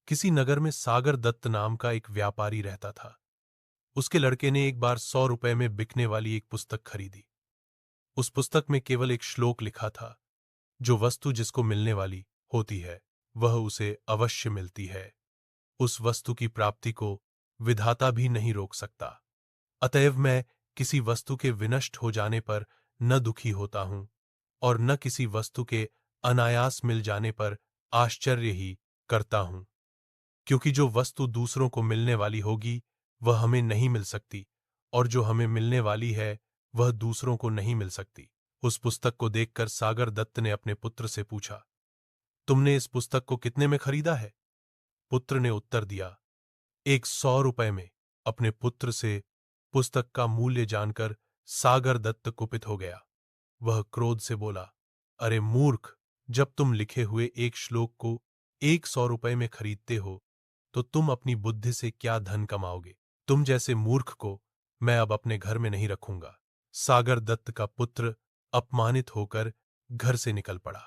किसी नगर में सागर दत्त नाम का एक व्यापारी रहता था। उसके लड़के ने एक बार 100 रुपए में बिकने वाली एक पुस्तक खरीदी। उस पुस्तक में केवल एक श्लोक लिखा था, जो वस्तु जिसको मिलने वाली होती है वह उसे अवश्य मिलती है। उस वस्तु की प्राप्ति को विधाता भी नहीं रोक सकता। अतएव मैं किसी वस्तु के विनष्ट हो जाने पर न दुखी होता हूं और न किसी वस्तु के अनायास मिल जाने पर आश्चर्य ही करता हूं, क्योंकि जो वस्तु दूसरों को मिलने वाली होगी वह हमें नहीं मिल सकती, और जो हमें मिलने वाली है वह दूसरों को नहीं मिल सकती। उस पुस्तक को देखकर सागर दत्त ने अपने पुत्र से पूछा, तुमने इस पुस्तक को कितने में खरीदा है? पुत्र ने उत्तर दिया, 100 रुपए में। अपने पुत्र से पुस्तक का मूल्य जानकर सागर दत्त कुपित हो गया। वह क्रोध से बोला, अरे मूर्ख, जब तुम लिखे हुए एक श्लोक को 100 रुपए में खरीदते हो तो तुम अपनी बुद्धि से क्या धन कमाओगे? तुम जैसे मूर्ख को मैं अब अपने घर में नहीं रखूंगा। सागर दत्त का पुत्र अपमानित होकर घर से निकल पड़ा।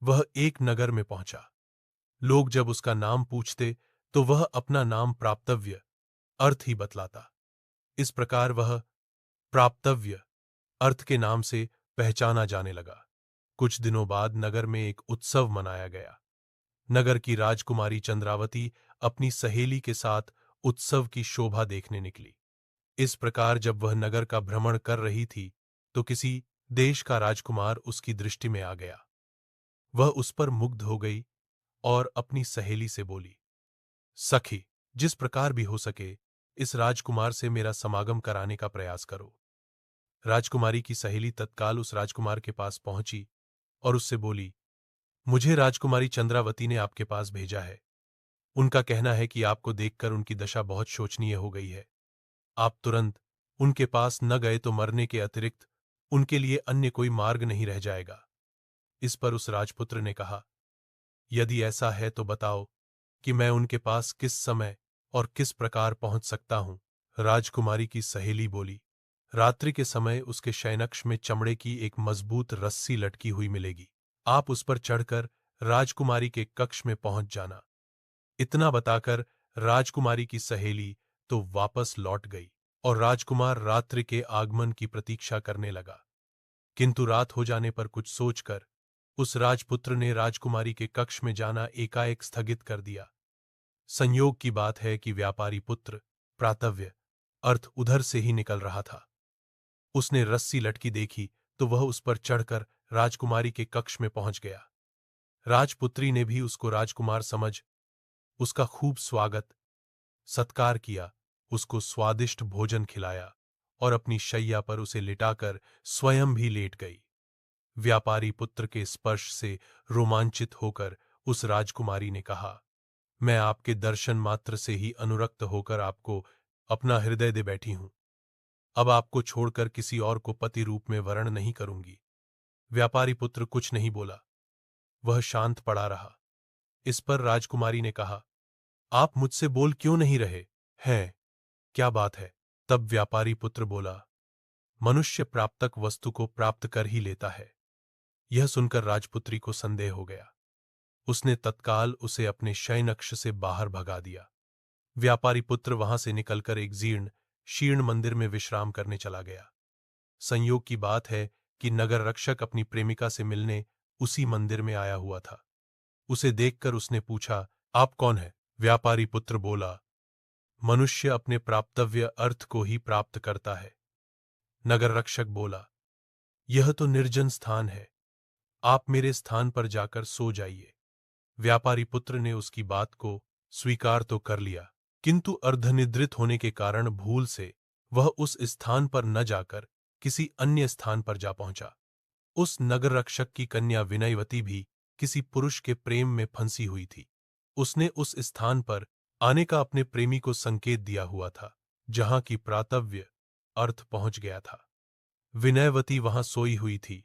वह एक नगर में पहुंचा। लोग जब उसका नाम पूछते तो वह अपना नाम प्राप्तव्य अर्थ ही बतलाता। इस प्रकार वह प्राप्तव्य अर्थ के नाम से पहचाना जाने लगा। कुछ दिनों बाद नगर में एक उत्सव मनाया गया। नगर की राजकुमारी चंद्रावती अपनी सहेली के साथ उत्सव की शोभा देखने निकली। इस प्रकार जब वह नगर का भ्रमण कर रही थी तो किसी देश का राजकुमार उसकी दृष्टि में आ गया। वह उस पर मुग्ध हो गई और अपनी सहेली से बोली, सखी, जिस प्रकार भी हो सके इस राजकुमार से मेरा समागम कराने का प्रयास करो। राजकुमारी की सहेली तत्काल उस राजकुमार के पास पहुंची और उससे बोली, मुझे राजकुमारी चंद्रावती ने आपके पास भेजा है। उनका कहना है कि आपको देखकर उनकी दशा बहुत शोचनीय हो गई है। आप तुरंत उनके पास न गए तो मरने के अतिरिक्त उनके लिए अन्य कोई मार्ग नहीं रह जाएगा। इस पर उस राजपुत्र ने कहा, यदि ऐसा है तो बताओ कि मैं उनके पास किस समय और किस प्रकार पहुंच सकता हूं। राजकुमारी की सहेली बोली, रात्रि के समय उसके शयनकक्ष में चमड़े की एक मजबूत रस्सी लटकी हुई मिलेगी। आप उस पर चढ़कर राजकुमारी के कक्ष में पहुंच जाना। इतना बताकर राजकुमारी की सहेली तो वापस लौट गई और राजकुमार रात्रि के आगमन की प्रतीक्षा करने लगा। किंतु रात हो जाने पर कुछ सोचकर उस राजपुत्र ने राजकुमारी के कक्ष में जाना एकाएक स्थगित कर दिया। संयोग की बात है कि व्यापारी पुत्र प्रातव्य अर्थ उधर से ही निकल रहा था। उसने रस्सी लटकी देखी तो वह उस पर चढ़कर राजकुमारी के कक्ष में पहुंच गया। राजपुत्री ने भी उसको राजकुमार समझ उसका खूब स्वागत सत्कार किया, उसको स्वादिष्ट भोजन खिलाया और अपनी शैया पर उसे लिटाकर स्वयं भी लेट गई। व्यापारी पुत्र के स्पर्श से रोमांचित होकर उस राजकुमारी ने कहा, मैं आपके दर्शन मात्र से ही अनुरक्त होकर आपको अपना हृदय दे बैठी हूं। अब आपको छोड़कर किसी और को पति रूप में वरण नहीं करूंगी। व्यापारी पुत्र कुछ नहीं बोला, वह शांत पड़ा रहा। इस पर राजकुमारी ने कहा, आप मुझसे बोल क्यों नहीं रहे हैं? क्या बात है? तब व्यापारी पुत्र बोला, मनुष्य प्राप्तक वस्तु को प्राप्त कर ही लेता है। यह सुनकर राजपुत्री को संदेह हो गया। उसने तत्काल उसे अपने शयनकक्ष से बाहर भगा दिया। व्यापारी पुत्र वहां से निकलकर एक जीर्ण शीर्ण मंदिर में विश्राम करने चला गया। संयोग की बात है कि नगर रक्षक अपनी प्रेमिका से मिलने उसी मंदिर में आया हुआ था। उसे देखकर उसने पूछा, आप कौन है? व्यापारी पुत्र बोला, मनुष्य अपने प्राप्तव्य अर्थ को ही प्राप्त करता है। नगर रक्षक बोला, यह तो निर्जन स्थान है, आप मेरे स्थान पर जाकर सो जाइए। व्यापारी पुत्र ने उसकी बात को स्वीकार तो कर लिया, किंतु अर्धनिद्रित होने के कारण भूल से वह उस स्थान पर न जाकर किसी अन्य स्थान पर जा पहुंचा। उस नगर रक्षक की कन्या विनयवती भी किसी पुरुष के प्रेम में फंसी हुई थी। उसने उस स्थान पर आने का अपने प्रेमी को संकेत दिया हुआ था, जहां की प्रातव्य अर्थ पहुंच गया था। विनयवती वहां सोई हुई थी।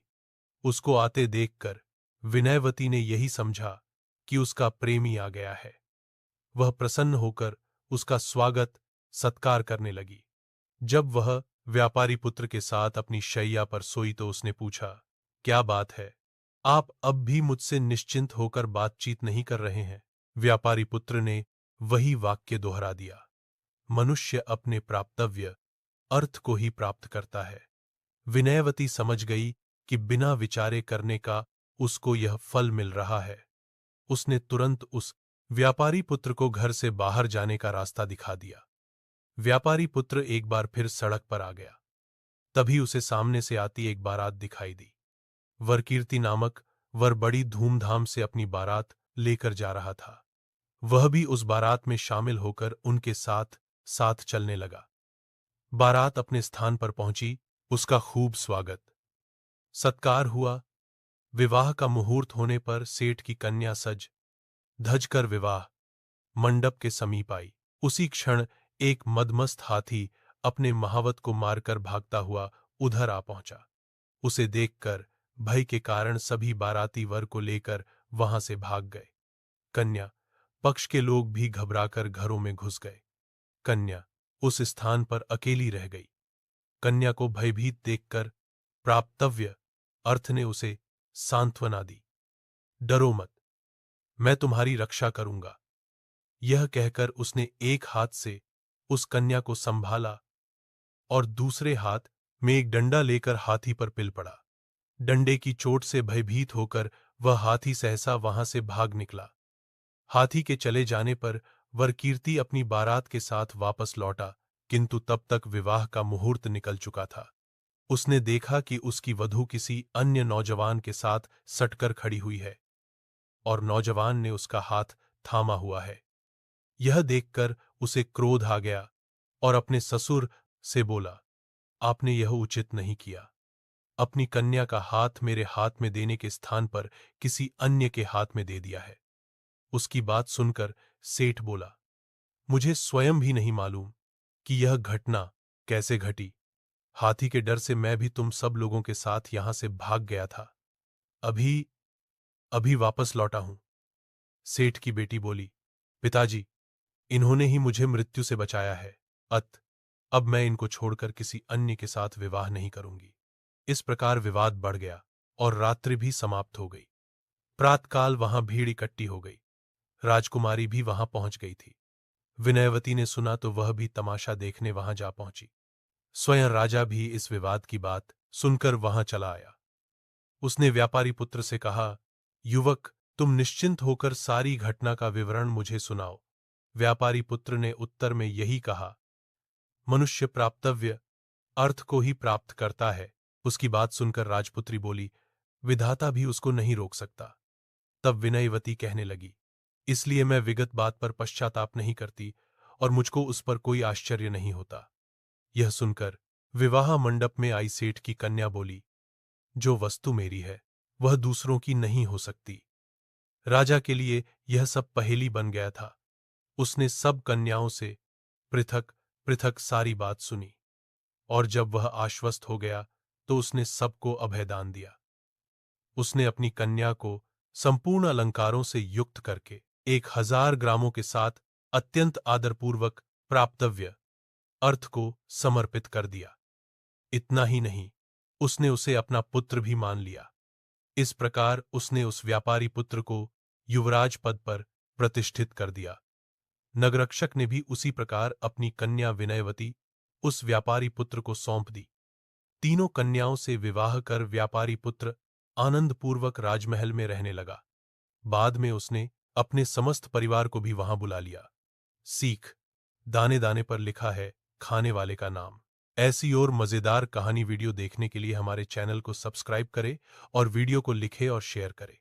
उसको आते देखकर विनयवती ने यही समझा कि उसका प्रेमी आ गया है। वह प्रसन्न होकर उसका स्वागत सत्कार करने लगी। जब वह व्यापारी पुत्र के साथ अपनी शैया पर सोई तो उसने पूछा, क्या बात है? आप अब भी मुझसे निश्चिंत होकर बातचीत नहीं कर रहे हैं? व्यापारी पुत्र ने वही वाक्य दोहरा दिया, मनुष्य अपने प्राप्तव्य अर्थ को ही प्राप्त करता है। विनयवती समझ गई कि बिना विचारे करने का उसको यह फल मिल रहा है। उसने तुरंत उस व्यापारी पुत्र को घर से बाहर जाने का रास्ता दिखा दिया। व्यापारी पुत्र एक बार फिर सड़क पर आ गया। तभी उसे सामने से आती एक बारात दिखाई दी। वरकीर्ति नामक वर बड़ी धूमधाम से अपनी बारात लेकर जा रहा था। वह भी उस बारात में शामिल होकर उनके साथ साथ चलने लगा। बारात अपने स्थान पर पहुंची, उसका खूब स्वागत सत्कार हुआ। विवाह का मुहूर्त होने पर सेठ की कन्या सज धज कर विवाह मंडप के समीप आई। उसी क्षण एक मदमस्त हाथी अपने महावत को मारकर भागता हुआ उधर आ पहुंचा। उसे देखकर भय के कारण सभी बाराती वर को लेकर वहां से भाग गए। कन्या पक्ष के लोग भी घबराकर घरों में घुस गए। कन्या उस स्थान पर अकेली रह गई। कन्या को भयभीत देखकर प्राप्तव्य अर्थ ने उसे सांत्वना दी। डरो मत, मैं तुम्हारी रक्षा करूंगा। यह कहकर उसने एक हाथ से उस कन्या को संभाला और दूसरे हाथ में एक डंडा लेकर हाथी पर पिल पड़ा। डंडे की चोट से भयभीत होकर वह हाथी सहसा वहां से भाग निकला। हाथी के चले जाने पर वरकीर्ति अपनी बारात के साथ वापस लौटा, किंतु तब तक विवाह का मुहूर्त निकल चुका था। उसने देखा कि उसकी वधू किसी अन्य नौजवान के साथ सटकर खड़ी हुई है और नौजवान ने उसका हाथ थामा हुआ है। यह देखकर उसे क्रोध आ गया और अपने ससुर से बोला, आपने यह उचित नहीं किया। अपनी कन्या का हाथ मेरे हाथ में देने के स्थान पर किसी अन्य के हाथ में दे दिया है। उसकी बात सुनकर सेठ बोला, मुझे स्वयं भी नहीं मालूम कि यह घटना कैसे घटी। हाथी के डर से मैं भी तुम सब लोगों के साथ यहां से भाग गया था। अभी अभी वापस लौटा हूं। सेठ की बेटी बोली, पिताजी, इन्होंने ही मुझे मृत्यु से बचाया है। अब मैं इनको छोड़कर किसी अन्य के साथ विवाह नहीं करूंगी। इस प्रकार विवाद बढ़ गया और रात्रि भी समाप्त हो गई। प्रातकाल वहां भीड़ इकट्ठी हो गई। राजकुमारी भी वहां पहुंच गई थी। विनयवती ने सुना तो वह भी तमाशा देखने वहां जा पहुंची। स्वयं राजा भी इस विवाद की बात सुनकर वहां चला आया। उसने व्यापारी पुत्र से कहा, युवक, तुम निश्चिंत होकर सारी घटना का विवरण मुझे सुनाओ। व्यापारी पुत्र ने उत्तर में यही कहा, मनुष्य प्राप्तव्य अर्थ को ही प्राप्त करता है। उसकी बात सुनकर राजपुत्री बोली, विधाता भी उसको नहीं रोक सकता। तब विनयवती कहने लगी, इसलिए मैं विगत बात पर पश्चाताप नहीं करती और मुझको उस पर कोई आश्चर्य नहीं होता। यह सुनकर विवाह मंडप में आई सेठ की कन्या बोली, जो वस्तु मेरी है वह दूसरों की नहीं हो सकती। राजा के लिए यह सब पहेली बन गया था। उसने सब कन्याओं से पृथक पृथक सारी बात सुनी और जब वह आश्वस्त हो गया तो उसने सबको अभयदान दिया। उसने अपनी कन्या को संपूर्ण अलंकारों से युक्त करके 1000 ग्रामों के साथ अत्यंत आदरपूर्वक प्राप्तव्य अर्थ को समर्पित कर दिया। इतना ही नहीं, उसने उसे अपना पुत्र भी मान लिया। इस प्रकार उसने उस व्यापारी पुत्र को युवराज पद पर प्रतिष्ठित कर दिया। नगरक्षक ने भी उसी प्रकार अपनी कन्या विनयवती उस व्यापारी पुत्र को सौंप दी। तीनों कन्याओं से विवाह कर व्यापारी पुत्र आनंदपूर्वक राजमहल में रहने लगा। बाद में उसने अपने समस्त परिवार को भी वहां बुला लिया। सीख, दाने दाने पर लिखा है खाने वाले का नाम। ऐसी और मजेदार कहानी वीडियो देखने के लिए हमारे चैनल को सब्सक्राइब करें और वीडियो को लिखें और शेयर करें।